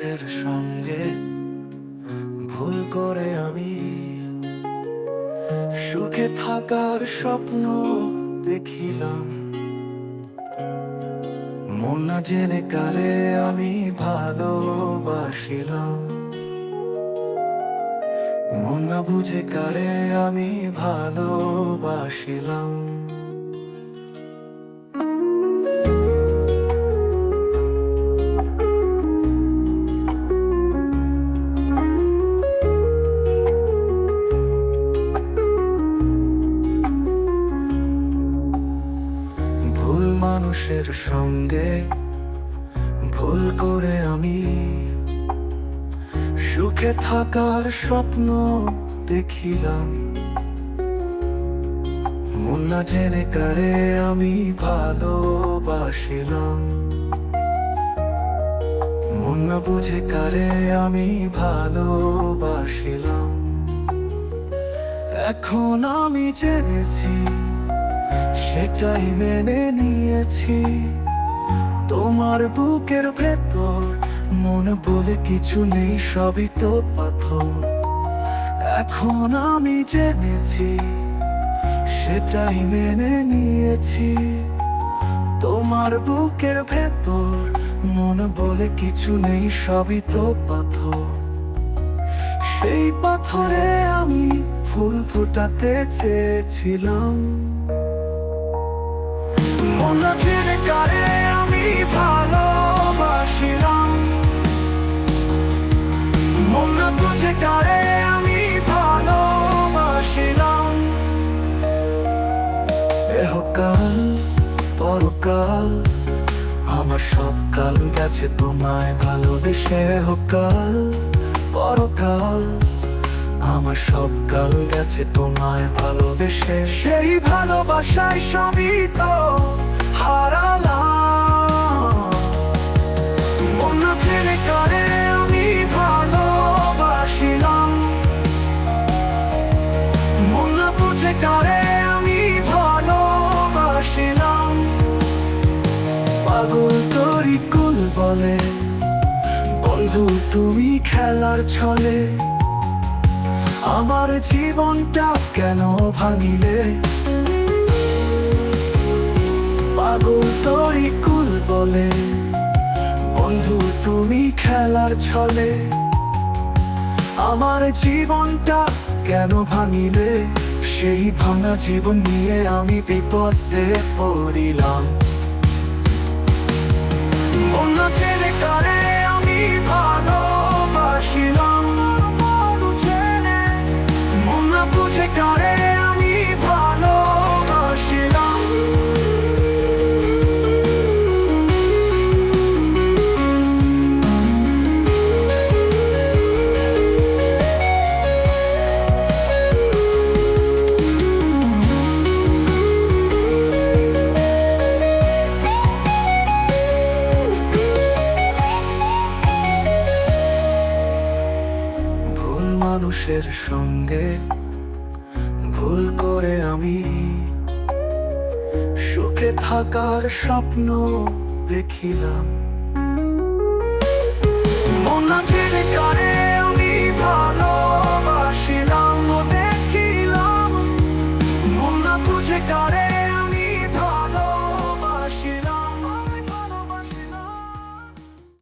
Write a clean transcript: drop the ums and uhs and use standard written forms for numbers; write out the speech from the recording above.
মানুষের সঙ্গে ভুল করে আমি সুখে থাকার স্বপ্ন দেখিলাম। মন না জেনে কারে আমি ভালোবাসিলাম, মন না বুঝে কারে আমি ভালোবাসিলাম। ভুল মানুষের সঙ্গে ভুল করে আমি সুখে থাকার স্বপ্ন দেখিলাম। মন না জেনে কারে আমি ভালোবাসিলাম, মন না বুঝে কারে আমি ভালোবাসিলাম। এখন আমি জেনেছি, সেটাই মেনে নিয়েছি। তোমার বুকের ভেতর মন বলে কিছু নেই, সবই তো পাথর। এখন আমি জেনেছি, সেটাই মেনে নিয়েছি। তোমার বুকের ভেতর মন বলে কিছু নেই, সবই তো পাথর। সেই পাথরে আমি ফুল ফোটাতে চেয়েছিলাম। মন না জেনে কারে আমি ভালোবাসিলাম, মন না বুঝে কারে আমি ভালোবাসিলাম। এহকাল পরকাল আমার সব কাল গেছে তোমায় ভালোবেসে। এহকাল পরকাল আমার সব কাল গেছে তোমায় ভালোবেসে। সেই ভালোবাসায় সবই তো হারালাম। মন না জেনে কারে আমি ভালোবাসিলাম, মন না বুঝে কারে আমি ভালোবাসিলাম। পাগল তোরই কুল বলে বন্ধু তুমি খেলার ছলে আমার জীবনটা কেন ভাঙিলে। পাগল তোরই কুল বলে বন্ধু তুমি খেলার ছলে আমার জীবনটা কেন ভাঙিলে। সেই ভাঙা জীবন নিয়ে আমি বিপদে পড়িলাম। মন না জেনে কারে আমি ভালোবাসিলাম, মন না বুঝে কারে আমি ভালোবাসিলাম। মানুষের সঙ্গে ভুল করে আমি সুখে থাকার স্বপ্ন দেখিলাম। মন না জেনে কারে